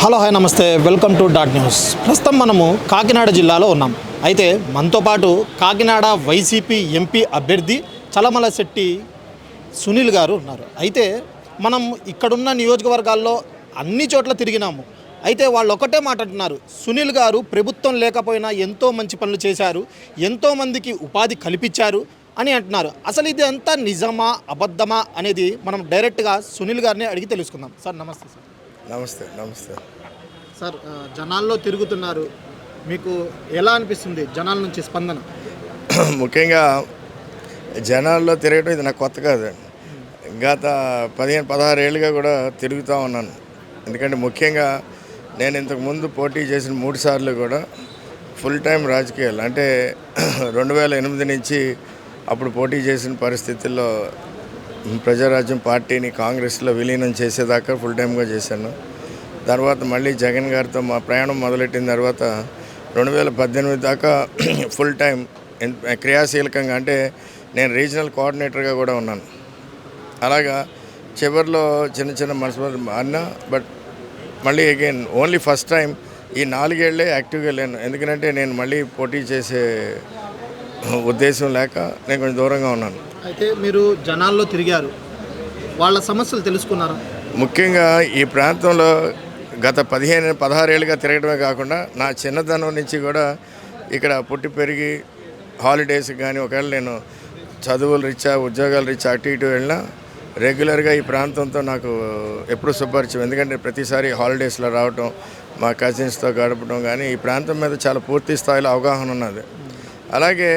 Hello hi నమస్తే welcome to dot news. ప్రస్తుతం మనము కాకినాడ జిల్లాలో ఉన్నాం. అయితే మనతో పాటు కాకినాడ వైసీపీ ఎంపీ అభ్యర్థి చలమల శెట్టి సునీల్ గారు ఉన్నారు. అయితే మనం ఇక్కడున్న నియోజకవర్గాల్లో అన్ని చోట్ల తిరిగినాము. అయితే వాళ్ళు ఒకటే మాట్లాడుతున్నారు, సునీల్ గారు ప్రభుత్వం లేకపోయినా ఎంతో మంచి పనులు చేశారు, ఎంతోమందికి ఉపాధి కల్పించారు అని అంటున్నారు. అసలు ఇది అంతా నిజమా అబద్ధమా అనేది మనం డైరెక్ట్గా సునీల్ గారిని అడిగి తెలుసుకుందాం. సార్ నమస్తే. సార్ నమస్తే సార్, జనాల్లో తిరుగుతున్నారు, మీకు ఎలా అనిపిస్తుంది జనాల నుంచి స్పందన? ముఖ్యంగా జనాల్లో తిరగడం ఇది నాకు కొత్త కాదు. గత 15-16 ఏళ్ళుగా కూడా తిరుగుతూ ఉన్నాను. ఎందుకంటే ముఖ్యంగా నేను ఇంతకుముందు పోటీ చేసిన 3 సార్లు కూడా ఫుల్ టైం రాజకీయాలు, అంటే 2008 నుంచి అప్పుడు పోటీ చేసిన పరిస్థితుల్లో ప్రజారాజ్యం పార్టీని కాంగ్రెస్లో విలీనం చేసేదాకా ఫుల్ టైమ్గా చేశాను. తర్వాత మళ్ళీ జగన్ గారితో మా ప్రయాణం మొదలెట్టిన తర్వాత 2018 దాకా ఫుల్ టైం క్రియాశీలకంగా, అంటే నేను రీజనల్ కోఆర్డినేటర్గా కూడా ఉన్నాను. అలాగా చివరిలో చిన్న మనసు అన్నా, బట్ మళ్ళీ అగైన్ ఓన్లీ ఫస్ట్ టైం ఈ 4 ఏళ్ళే యాక్టివ్గా లేను. ఎందుకంటే నేను మళ్ళీ పోటీ చేసే ఉద్దేశం లేక నేను కొంచెం దూరంగా ఉన్నాను. అయితే మీరు జనాల్లో తిరిగారు, వాళ్ళ సమస్యలు తెలుసుకున్నారా? ముఖ్యంగా ఈ ప్రాంతంలో గత 15-16 ఏళ్ళుగా తిరగడమే కాకుండా నా చిన్నతనం నుంచి కూడా ఇక్కడ పుట్టి పెరిగి హాలిడేస్కి కానీ, ఒకవేళ నేను చదువుల రీత్యా ఉద్యోగాల రీత్యా అటు ఇటు వెళ్ళినా రెగ్యులర్గా ఈ ప్రాంతంతో నాకు ఎప్పుడు సుపరిచయం. ఎందుకంటే ప్రతిసారి హాలిడేస్లో రావటం, మా కజిన్స్తో గడపడం, కానీ ఈ ప్రాంతం మీద చాలా పూర్తి స్థాయిలో అవగాహన ఉన్నది. అలాగే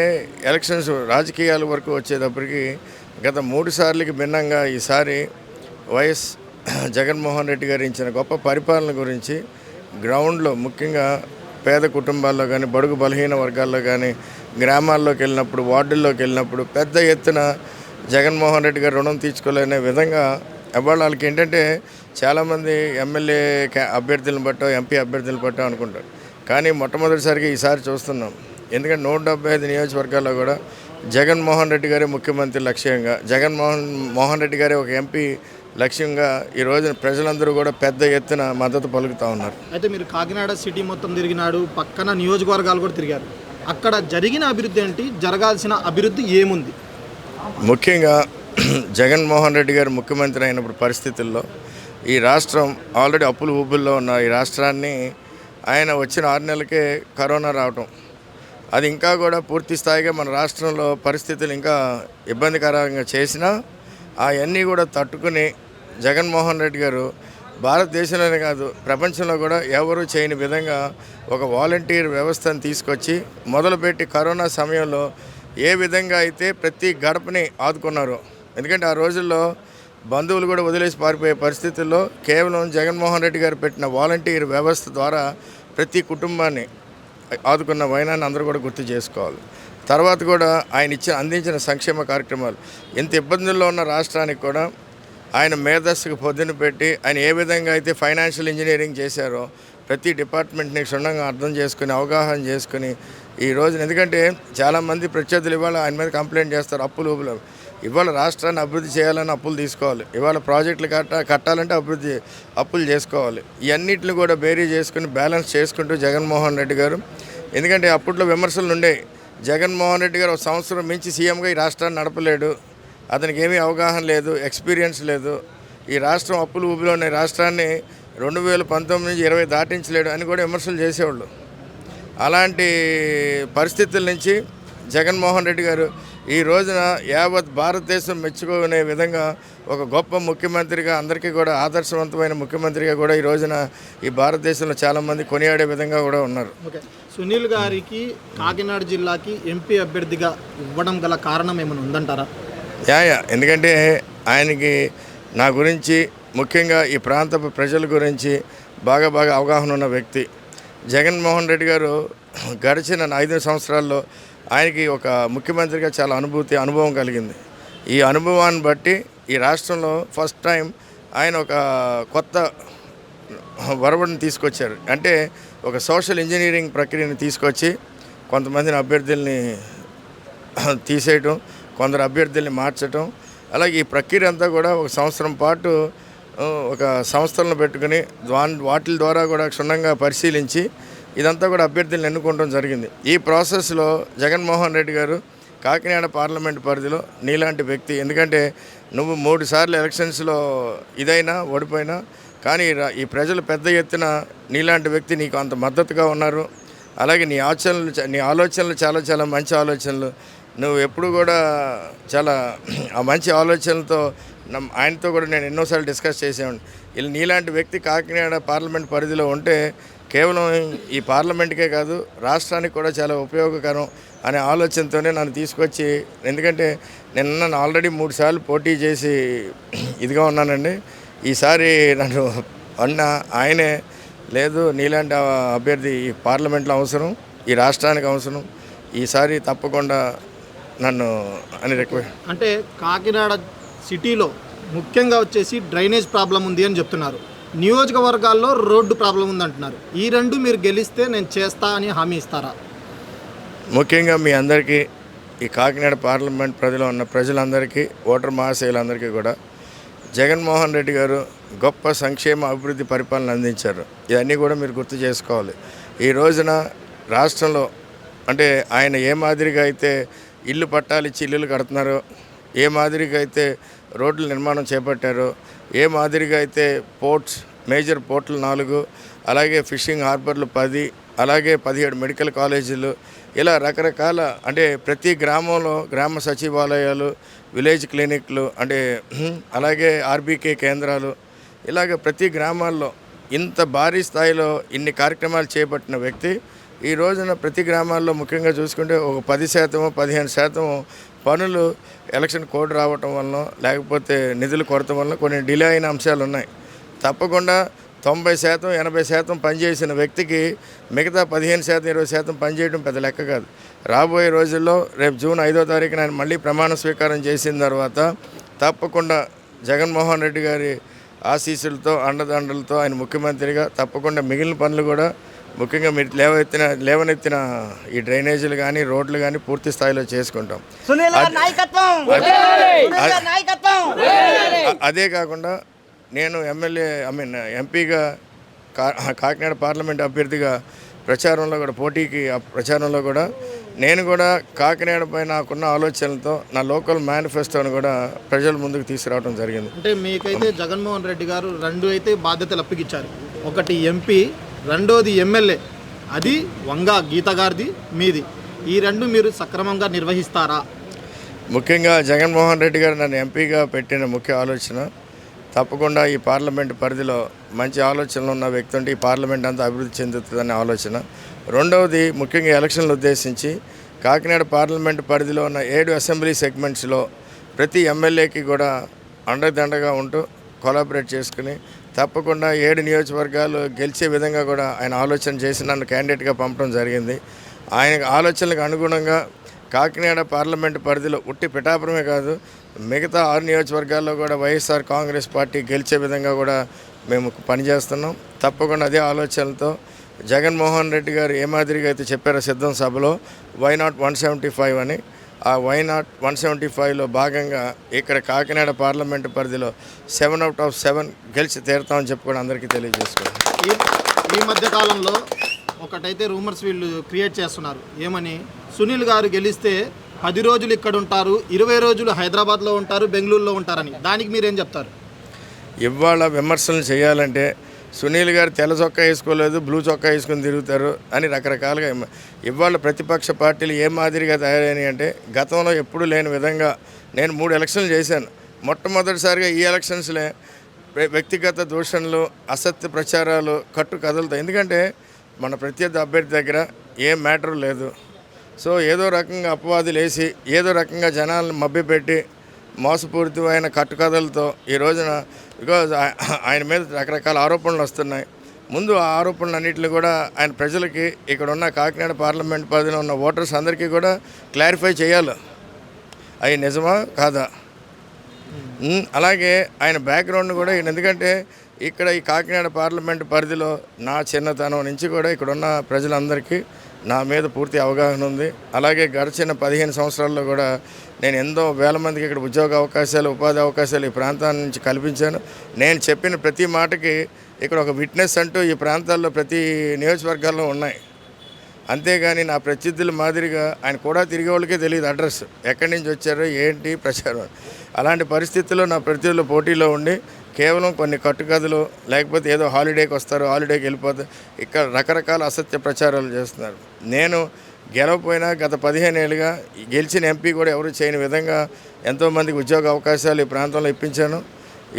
ఎలక్షన్స్ రాజకీయాల వరకు వచ్చేటప్పటికి గత 3 సార్లకి భిన్నంగా ఈసారి వైఎస్ జగన్మోహన్ రెడ్డి గారు ఇచ్చిన గొప్ప పరిపాలన గురించి గ్రౌండ్లో, ముఖ్యంగా పేద కుటుంబాల్లో కానీ, బడుగు బలహీన వర్గాల్లో కానీ, గ్రామాల్లోకి వెళ్ళినప్పుడు, వార్డుల్లోకి వెళ్ళినప్పుడు పెద్ద ఎత్తున జగన్మోహన్ రెడ్డి గారు రుణం తీర్చుకోలేనే విధంగా వాళ్ళకి ఏంటంటే చాలామంది ఎమ్మెల్యే అభ్యర్థులను బట్టో ఎంపీ అభ్యర్థులను బట్టో అనుకుంటారు. కానీ మొట్టమొదటిసారిగా ఈసారి చూస్తున్నాం. ఎందుకంటే 175 నియోజకవర్గాల్లో కూడా జగన్మోహన్ రెడ్డి గారే ముఖ్యమంత్రి లక్ష్యంగా, జగన్మోహన్ రెడ్డి గారే ఒక ఎంపీ లక్ష్యంగా ఈ రోజున ప్రజలందరూ కూడా పెద్ద ఎత్తున మద్దతు పలుకుతూ ఉన్నారు. అయితే మీరు కాకినాడ సిటీ మొత్తం తిరిగినాడు, పక్కన నియోజకవర్గాలు కూడా తిరిగారు. అక్కడ జరిగిన అభివృద్ధి ఏంటి, జరగాల్సిన అభివృద్ధి ఏముంది? ముఖ్యంగా జగన్మోహన్ రెడ్డి గారు ముఖ్యమంత్రి అయినప్పుడు పరిస్థితుల్లో ఈ రాష్ట్రం ఆల్రెడీ అప్పులు ఊబుల్లో ఉన్న ఈ రాష్ట్రాన్ని ఆయన వచ్చిన 6 నెలలకే కరోనా రావటం, అది ఇంకా కూడా పూర్తి స్థాయిగా మన రాష్ట్రంలో పరిస్థితులు ఇంకా ఇబ్బందికరంగా చేసినా అవన్నీ కూడా తట్టుకుని జగన్మోహన్ రెడ్డి గారు భారతదేశంలోనే కాదు ప్రపంచంలో కూడా ఎవరూ చేయని విధంగా ఒక వాలంటీర్ వ్యవస్థను తీసుకొచ్చి మొదలుపెట్టి కరోనా సమయంలో ఏ విధంగా అయితే ప్రతి గడపని ఆదుకున్నారో. ఎందుకంటే ఆ రోజుల్లో బంధువులు కూడా వదిలేసి పారిపోయే పరిస్థితుల్లో కేవలం జగన్మోహన్ రెడ్డి గారు పెట్టిన వాలంటీర్ వ్యవస్థ ద్వారా ప్రతి కుటుంబాన్ని ఆదుకున్న వైనాన్ని అందరూ కూడా గుర్తు చేసుకోవాలి. తర్వాత కూడా ఆయన అందించిన సంక్షేమ కార్యక్రమాలు, ఎంత ఇబ్బందుల్లో ఉన్న రాష్ట్రానికి కూడా ఆయన మేధస్సుకు పొద్దున పెట్టి ఆయన ఏ విధంగా అయితే ఫైనాన్షియల్ ఇంజనీరింగ్ చేశారో ప్రతి డిపార్ట్మెంట్ని క్షుణ్ణంగా అర్థం చేసుకుని, అవగాహన చేసుకుని ఈ రోజున, ఎందుకంటే చాలామంది ప్రత్యర్థులు ఇవాళ ఆయన మీద కంప్లైంట్ చేస్తారు, అప్పులు. ఇవాళ రాష్ట్రాన్ని అభివృద్ధి చేయాలని అప్పులు తీసుకోవాలి, ఇవాళ ప్రాజెక్టులు కట్టాలంటే అప్పులు చేసుకోవాలి. ఇవన్నిటిని కూడా బేరీ చేసుకుని బ్యాలెన్స్ చేసుకుంటూ జగన్మోహన్ రెడ్డి గారు, ఎందుకంటే అప్పట్లో విమర్శలు ఉండే, జగన్మోహన్ రెడ్డి గారు 1 సంవత్సరం మించి సీఎంగా ఈ రాష్ట్రాన్ని నడపలేడు, అతనికి ఏమీ అవగాహన లేదు, ఎక్స్పీరియన్స్ లేదు, ఈ రాష్ట్రం అప్పులు ఊబిలో ఉన్న రాష్ట్రాన్ని 2019 నుంచి 20 దాటించలేడు అని కూడా విమర్శలు చేసేవాళ్ళు. అలాంటి పరిస్థితుల నుంచి జగన్మోహన్ రెడ్డి గారు ఈ రోజున యావత్ భారతదేశం మెచ్చుకునే విధంగా ఒక గొప్ప ముఖ్యమంత్రిగా, అందరికీ కూడా ఆదర్శవంతమైన ముఖ్యమంత్రిగా కూడా ఈ రోజున ఈ భారతదేశంలో చాలామంది కొనియాడే విధంగా కూడా ఉన్నారు. ఓకే, సునీల్ గారికి కాకినాడ జిల్లాకి ఎంపీ అభ్యర్థిగా ఇవ్వడం గల కారణం ఏమైనా ఉందంటారా? ఎందుకంటే ఆయనకి నా గురించి, ముఖ్యంగా ఈ ప్రాంత ప్రజల గురించి బాగా అవగాహన ఉన్న వ్యక్తి. జగన్మోహన్ రెడ్డి గారు గడిచిన 5 సంవత్సరాల్లో ఆయనకి ఒక ముఖ్యమంత్రిగా చాలా అనుభవం కలిగింది. ఈ అనుభవాన్ని బట్టి ఈ రాష్ట్రంలో ఫస్ట్ టైం ఆయన ఒక కొత్త వరవడిని తీసుకొచ్చారు. అంటే ఒక సోషల్ ఇంజనీరింగ్ ప్రక్రియని తీసుకొచ్చి కొంతమందిని అభ్యర్థుల్ని తీసేయటం, కొందరు అభ్యర్థుల్ని మార్చటం, అలాగే ఈ ప్రక్రియ అంతా కూడా 1 సంవత్సరం పాటు ఒక సంస్థలను పెట్టుకుని వాటి ద్వారా కూడా క్షుణ్ణంగా పరిశీలించి ఇదంతా కూడా అభ్యర్థులను ఎన్నుకోవడం జరిగింది. ఈ ప్రాసెస్లో జగన్మోహన్ రెడ్డి గారు కాకినాడ పార్లమెంట్ పరిధిలో నీలాంటి వ్యక్తి, ఎందుకంటే నువ్వు 3 సార్లు ఎలక్షన్స్లో ఇదైనా ఓడిపోయినా కానీ ఈ ప్రజలు పెద్ద ఎత్తున నీలాంటి వ్యక్తి నీకు అంత మద్దతుగా ఉన్నారు. అలాగే నీ ఆలోచనలు చాలా చాలా మంచి ఆలోచనలు. నువ్వు ఎప్పుడు కూడా చాలా ఆ మంచి ఆలోచనలతో ఆయనతో కూడా నేను ఎన్నోసార్లు డిస్కస్ చేసేవాడిని. ఇలా నీలాంటి వ్యక్తి కాకినాడ పార్లమెంట్ పరిధిలో ఉంటే కేవలం ఈ పార్లమెంట్కే కాదు రాష్ట్రానికి కూడా చాలా ఉపయోగకరం అనే ఆలోచనతోనే నన్ను తీసుకొచ్చి, ఎందుకంటే నేను ఆల్రెడీ 3 సార్లు పోటీ చేసి ఇదిగా ఉన్నానండి. ఈసారి నన్ను ఆయనే లేదు నీలాంటి అభ్యర్థి ఈ పార్లమెంట్లో అవసరం, ఈ రాష్ట్రానికి అవసరం, ఈసారి తప్పకుండా నన్ను అని రిక్వెస్ట్. అంటే కాకినాడ సిటీలో ముఖ్యంగా వచ్చేసి డ్రైనేజ్ ప్రాబ్లం ఉంది అని చెప్తున్నారు, నియోజకవర్గాల్లో రోడ్డు ప్రాబ్లం ఉంది అంటున్నారు. ఈ రెండు మీరు గెలిస్తే నేను చేస్తా అని హామీ ఇస్తారా? ముఖ్యంగా మీ అందరికీ ఈ కాకినాడ పార్లమెంట్ పరిధిలో ఉన్న ప్రజలందరికీ, ఓటర్ మహాశయులందరికీ కూడా జగన్మోహన్ రెడ్డి గారు గొప్ప సంక్షేమ అభివృద్ధి పరిపాలన అందించారు. ఇవన్నీ కూడా మీరు గుర్తు చేసుకోవాలి. ఈ రోజున రాష్ట్రంలో అంటే ఆయన ఏ మాదిరిగా అయితే ఇల్లు పట్టాలిచ్చి ఇల్లులు కడుతున్నారో, ఏ మాదిరిగా అయితే రోడ్ల నిర్మాణం చేపట్టారో, ఏ మాదిరిగా అయితే పోర్ట్స్, మేజర్ పోర్ట్లు 4, అలాగే ఫిషింగ్ హార్బర్లు 10, అలాగే 17 మెడికల్ కాలేజీలు, ఇలా రకరకాల అంటే ప్రతి గ్రామంలో గ్రామ సచివాలయాలు, విలేజ్ క్లినిక్లు, అంటే అలాగే ఆర్బీకే కేంద్రాలు, ఇలాగ ప్రతి గ్రామాల్లో ఇంత భారీ స్థాయిలో ఇన్ని కార్యక్రమాలు చేపట్టిన వ్యక్తి ఈ రోజున ప్రతి గ్రామాల్లో ముఖ్యంగా చూసుకుంటే ఒక 10%, 15% పనులు ఎలక్షన్ కోడ్ రావటం వలన లేకపోతే నిధుల కొరత వలన కొన్ని డిలే అయిన అంశాలు ఉన్నాయి. తప్పకుండా 90%, 80% పనిచేసిన వ్యక్తికి మిగతా 15%, 20% పనిచేయడం పెద్ద లెక్క కాదు. రాబోయే రోజుల్లో రేపు జూన్ 5వ తారీఖున ఆయన మళ్ళీ ప్రమాణ స్వీకారం చేసిన తర్వాత తప్పకుండా జగన్మోహన్ రెడ్డి గారి ఆశీస్సులతో, అండదండలతో ఆయన ముఖ్యమంత్రిగా తప్పకుండా మిగిలిన పనులు కూడా ముఖ్యంగా మీరు లేవనెత్తిన ఈ డ్రైనేజీలు కానీ రోడ్లు కానీ పూర్తి స్థాయిలో చేసుకుంటాం. అదే కాకుండా నేను ఎంపీగా కాకినాడ పార్లమెంట్ అభ్యర్థిగా ప్రచారంలో కూడా నేను కూడా కాకినాడ పై నాకున్న ఆలోచనలతో నా లోకల్ మేనిఫెస్టోను కూడా ప్రజల ముందుకు తీసుకురావడం జరిగింది. అంటే మీకైతే జగన్మోహన్ రెడ్డి గారు 2 అయితే బాధ్యతలు అప్పగించారు, ఒకటి ఎంపీ, రెండోది ఎమ్మెల్యే, అది వంగా గీత గారిది, మీది. ఈ 2 మీరు సక్రమంగా నిర్వహిస్తారా? ముఖ్యంగా జగన్మోహన్ రెడ్డి గారు నన్ను ఎంపీగా పెట్టిన ముఖ్య ఆలోచన తప్పకుండా ఈ పార్లమెంట్ పరిధిలో మంచి ఆలోచనలు ఉన్న వ్యక్తి ఉంటే ఈ పార్లమెంట్ అంతా అభివృద్ధి చెందుతుందనే ఆలోచన. రెండవది ముఖ్యంగా ఎలక్షన్లు ఉద్దేశించి కాకినాడ పార్లమెంట్ పరిధిలో ఉన్న 7 అసెంబ్లీ సెగ్మెంట్స్లో ప్రతి ఎమ్మెల్యేకి కూడా అండదండగా ఉంటూ కొలాబరేట్ చేసుకుని తప్పకుండా 7 నియోజకవర్గాలు గెలిచే విధంగా కూడా ఆయన ఆలోచన చేసి నన్ను క్యాండిడేట్గా పంపడం జరిగింది. ఆయన ఆలోచనలకు అనుగుణంగా కాకినాడ పార్లమెంట్ పరిధిలో ఉట్టి పిఠాపురమే కాదు మిగతా 6 నియోజకవర్గాల్లో కూడా వైఎస్ఆర్ కాంగ్రెస్ పార్టీ గెలిచే విధంగా కూడా మేము పనిచేస్తున్నాం. తప్పకుండా అదే ఆలోచనలతో జగన్మోహన్ రెడ్డి గారు ఏ మాదిరిగా అయితే చెప్పారో సిద్ధం సభలో వై నాట్ 175 అని, ఆ వై నాట్ 175లో భాగంగా ఇక్కడ కాకినాడ పార్లమెంటు పరిధిలో 7 out of 7 గెలిచి తీరుతామని చెప్పి కూడా అందరికీ తెలియజేసుకోండి. ఈ మధ్య కాలంలో ఒకటైతే రూమర్స్ వీళ్ళు క్రియేట్ చేస్తున్నారు, ఏమని సునీల్ గారు గెలిస్తే 10 రోజులు ఇక్కడ ఉంటారు, 20 రోజులు హైదరాబాద్లో ఉంటారు, బెంగళూరులో ఉంటారని. దానికి మీరేం చెప్తారు? ఇవాళ విమర్శలు చేయాలంటే సునీల్ గారు తెల్ల చొక్కా వేసుకోలేదు, బ్లూ చొక్కా వేసుకొని తిరుగుతారు అని రకరకాలుగా ఇవాళ ప్రతిపక్ష పార్టీలు ఏ మాదిరిగా తయారైనాయి అంటే గతంలో ఎప్పుడూ లేని విధంగా నేను 3 ఎలక్షన్లు చేశాను. మొట్టమొదటిసారిగా ఈ ఎలక్షన్స్లే వ్యక్తిగత దూషణలు, అసత్య ప్రచారాలు, కట్టు కథలతో, ఎందుకంటే మన ప్రత్యర్థి అభ్యర్థి దగ్గర ఏం మ్యాటర్ లేదు. సో ఏదో రకంగా అపవాదులు వేసి ఏదో రకంగా జనాలను మభ్యపెట్టి మోసపూరితమైన కట్టుకథలతో ఈ రోజున బికాజ్ ఆయన మీద రకరకాల ఆరోపణలు వస్తున్నాయి. ముందు ఆ ఆరోపణలన్నింటినీ కూడా ఆయన ప్రజలకి ఇక్కడ ఉన్న కాకినాడ పార్లమెంట్ పరిధిలో ఉన్న ఓటర్స్ అందరికీ కూడా క్లారిఫై చేయాలి, అవి నిజమా కాదా. అలాగే ఆయన బ్యాక్గ్రౌండ్ కూడా ఎందుకంటే ఇక్కడ ఈ కాకినాడ పార్లమెంట్ పరిధిలో నా చిన్నతనం నుంచి కూడా ఇక్కడ ఉన్న ప్రజలందరికీ నా మీద పూర్తి అవగాహన ఉంది. అలాగే గడిచిన 15 సంవత్సరాల్లో కూడా నేను ఎంతో వేల మందికి ఇక్కడ ఉద్యోగ అవకాశాలు, ఉపాధి అవకాశాలు ఈ ప్రాంతాల నుంచి కల్పించాను. నేను చెప్పిన ప్రతి మాటకి ఇక్కడ ఒక విట్నెస్ అంటూ ఈ ప్రాంతాల్లో ప్రతి నియోజకవర్గాల్లో ఉన్నాయి. అంతేగాని నా ప్రత్యర్థుల మాదిరిగా ఆయన కూడా తిరిగే వాళ్ళకే తెలియదు అడ్రస్, ఎక్కడి నుంచి వచ్చారో ఏంటి ప్రచారం. అలాంటి పరిస్థితుల్లో నా ప్రత్యర్థుల పోటీలో ఉండి కేవలం కొన్ని కట్టుకథలు, లేకపోతే ఏదో హాలిడేకి వస్తారు, హాలిడేకి వెళ్ళిపోతారు, ఇక్కడ రకరకాల అసత్య ప్రచారాలు చేస్తున్నారు. నేను గెలవపోయినా గత 15 ఏళ్ళుగా గెలిచిన ఎంపీ కూడా ఎవరు చేయని విధంగా ఎంతోమందికి ఉద్యోగ అవకాశాలు ఈ ప్రాంతంలో ఇప్పించాను.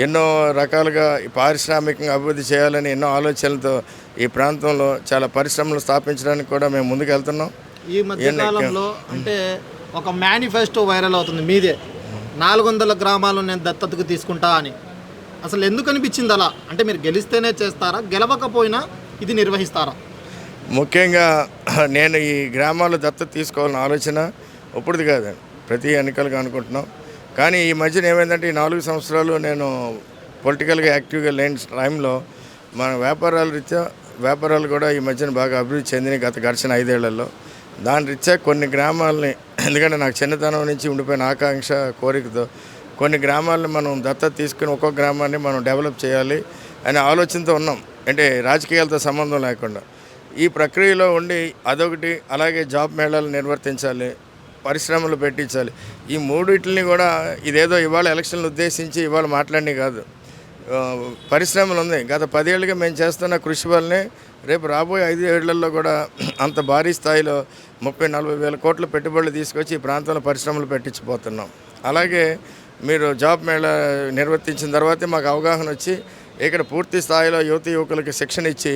ఎన్నో రకాలుగా పారిశ్రామికంగా అభివృద్ధి చేయాలని ఎన్నో ఆలోచనలతో ఈ ప్రాంతంలో చాలా పరిశ్రమలు స్థాపించడానికి కూడా మేము ముందుకెళ్తున్నాం. ఈ మధ్యకాలంలో అంటే ఒక మేనిఫెస్టో వైరల్ అవుతుంది మీదే, 400 గ్రామాలు నేను దత్తతకు తీసుకుంటా అని. అసలు ఎందుకు అనిపించింది అలా? అంటే మీరు గెలిస్తేనే చేస్తారా, గెలవకపోయినా ఇది నిర్వహిస్తారా? ముఖ్యంగా నేను ఈ గ్రామాలు దత్తత తీసుకోవాలని ఆలోచన ఇప్పుడుది కాదండి, ప్రతి ఎన్నికలుగా అనుకుంటున్నాం. కానీ ఈ మధ్యన ఏమైందంటే ఈ 4 సంవత్సరాలు నేను పొలిటికల్గా యాక్టివ్గా లేని టైంలో మన వ్యాపారాలు కూడా ఈ మధ్యన బాగా అభివృద్ధి చెందినాయి గడిచిన 5 ఏళ్లలో. దాని రీత్యా కొన్ని గ్రామాలని, ఎందుకంటే నాకు చిన్నతనం నుంచి ఉండిపోయిన ఆకాంక్ష, కోరికతో కొన్ని గ్రామాలను మనం దత్తత తీసుకుని ఒక్కొక్క గ్రామాన్ని మనం డెవలప్ చేయాలి అనే ఆలోచనతో ఉన్నాం. అంటే రాజకీయాలతో సంబంధం లేకుండా ఈ ప్రక్రియలో ఉండి అదొకటి, అలాగే జాబ్ మేళాలు నిర్వర్తించాలి, పరిశ్రమలు పెట్టించాలి. ఈ మూడింటిని కూడా ఇదేదో ఇవాళ ఎలక్షన్లు ఉద్దేశించి ఇవాళ మాట్లాడినవి కాదు. పరిశ్రమలు ఉన్నాయి. గత 10 ఏళ్ళుగా మేము చేస్తున్న కృషి వల్లనే రేపు రాబోయే 5 ఏళ్లలో కూడా అంత భారీ స్థాయిలో 30-40 వేల కోట్ల పెట్టుబడులు తీసుకొచ్చి ఈ ప్రాంతంలో పరిశ్రమలు పెట్టించిపోతున్నాం. అలాగే మీరు జాబ్ మేళా నిర్వర్తించిన తర్వాతే మాకు అవగాహన వచ్చి ఇక్కడ పూర్తి స్థాయిలో యువకులకి శిక్షణ ఇచ్చి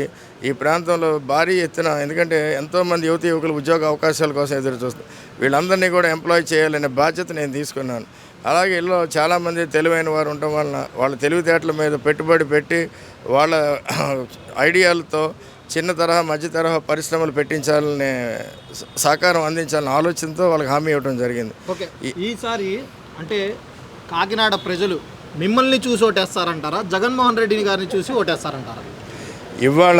ఈ ప్రాంతంలో భారీ ఎత్తున, ఎందుకంటే ఎంతోమంది యువకులు ఉద్యోగ అవకాశాల కోసం ఎదురు చూస్తారు, వీళ్ళందరినీ కూడా ఎంప్లాయ్ చేయాలనే బాధ్యత నేను తీసుకున్నాను. అలాగే ఇళ్ళలో చాలామంది తెలివైన వారు ఉండటం వలన వాళ్ళ తెలివితేటల మీద పెట్టుబడి పెట్టి వాళ్ళ ఐడియాలతో చిన్న తరహా, మధ్య తరహా పరిశ్రమలు పెట్టించాలనే సహకారం అందించాలనే ఆలోచనతో వాళ్ళకి హామీ ఇవ్వడం జరిగింది. ఓకే, ఈసారి అంటే కాకినాడ ప్రజలు మిమ్మల్ని చూసి ఓటేస్తారంటారా, జగన్మోహన్ రెడ్డి గారిని చూసి ఓటేస్తారంటారా? ఇవాళ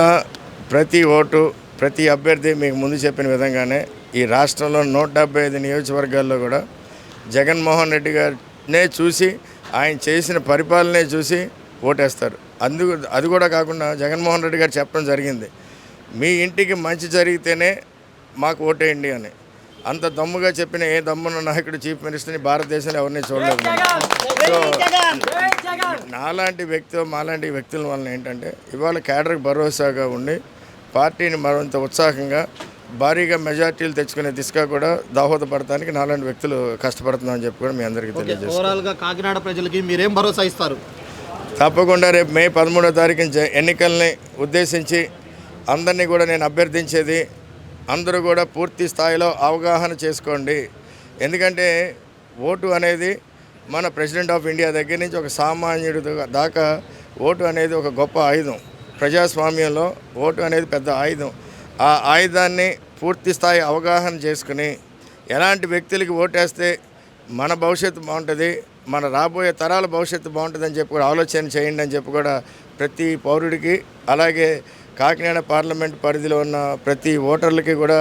ప్రతి ఓటు, ప్రతి అభ్యర్థి మీకు ముందు చెప్పిన విధంగానే ఈ రాష్ట్రంలో 175 నియోజకవర్గాల్లో కూడా జగన్మోహన్ రెడ్డి గారినే చూసి, ఆయన చేసిన పరిపాలనే చూసి ఓటేస్తారు. అది కూడా కాకుండా జగన్మోహన్ రెడ్డి గారు చెప్పడం జరిగింది, మీ ఇంటికి మంచి జరిగితేనే మాకు ఓటేయండి అని. అంత దమ్ముగా చెప్పిన ఏ దమ్మున్న నాయకుడు, చీఫ్ మినిస్టర్ని భారతదేశంలో ఎవరిని చూడలేదు. సో మాలాంటి వ్యక్తుల వలన ఏంటంటే ఇవాళ క్యాడర్కి భరోసాగా ఉండి పార్టీని మరింత ఉత్సాహంగా భారీగా మెజార్టీలు తెచ్చుకునే దిశగా కూడా దోహదపడటానికి నాలాంటి వ్యక్తులు కష్టపడుతున్నామని చెప్పి కూడా మీ అందరికీ తెలియజేస్తాను. ఓవరాల్గా కాకినాడ ప్రజలకి మీరేం భరోసా ఇస్తారు? తప్పకుండా రేపు మే 13వ తారీఖున ఎన్నికల్ని ఉద్దేశించి అందరినీ కూడా నేను అభ్యర్థించేది, అందరూ కూడా పూర్తి స్థాయిలో అవగాహన చేసుకోండి. ఎందుకంటే ఓటు అనేది మన ప్రెసిడెంట్ ఆఫ్ ఇండియా దగ్గర నుంచి ఒక సామాన్యుడి దాకా ఓటు అనేది ఒక గొప్ప ఆయుధం. ప్రజాస్వామ్యంలో ఓటు అనేది పెద్ద ఆయుధం. ఆ ఆయుధాన్ని పూర్తి స్థాయి అవగాహన చేసుకుని ఎలాంటి వ్యక్తులకి ఓటేస్తే మన భవిష్యత్తు బాగుంటుంది, మన రాబోయే తరాల భవిష్యత్తు బాగుంటుందని చెప్పి కూడా ఆలోచన చేయండి అని చెప్పి కూడా ప్రతి పౌరుడికి, అలాగే కాకినాడ పార్లమెంట్ పరిధిలో ఉన్న ప్రతి ఓటర్లకి కూడా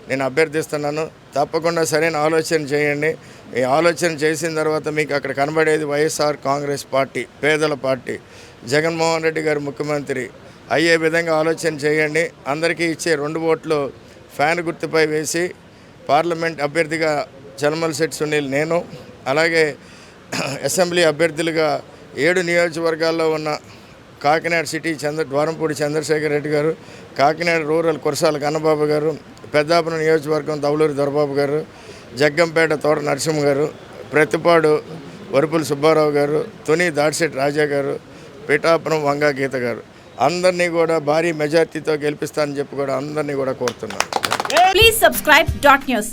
నేను అభ్యర్థిస్తున్నాను. తప్పకుండా సరైన ఆలోచన చేయండి. ఈ ఆలోచన చేసిన తర్వాత మీకు అక్కడ కనబడేది వైఎస్ఆర్ కాంగ్రెస్ పార్టీ, పేదల పార్టీ, జగన్మోహన్ రెడ్డి గారు ముఖ్యమంత్రి అయ్యే విధంగా ఆలోచన చేయండి. అందరికీ ఇచ్చే 2 ఓట్లు ఫ్యాన్ గుర్తుపై వేసి పార్లమెంట్ అభ్యర్థిగా చలమలశెట్టి సునీల్ నేను, అలాగే అసెంబ్లీ అభ్యర్థులుగా 7 నియోజకవర్గాల్లో ఉన్న కాకినాడ సిటీ ద్వారంపూడి చంద్రశేఖర్ రెడ్డి గారు, కాకినాడ రూరల్ కురసాల కన్నబాబు గారు, పెద్దాపురం నియోజకవర్గం దౌలూరి దొరబాబు గారు, జగ్గంపేట తోట నరసింహ గారు, ప్రతిపాడు వరుపుల సుబ్బారావు గారు, తుని దాడిశెట్టి రాజా గారు, పిఠాపురం వంగా గీత గారు, అందరినీ కూడా భారీ మెజార్టీతో గెలిపిస్తానని చెప్పి కూడా అందరినీ కూడా కోరుతున్నాను. Please subscribe .news.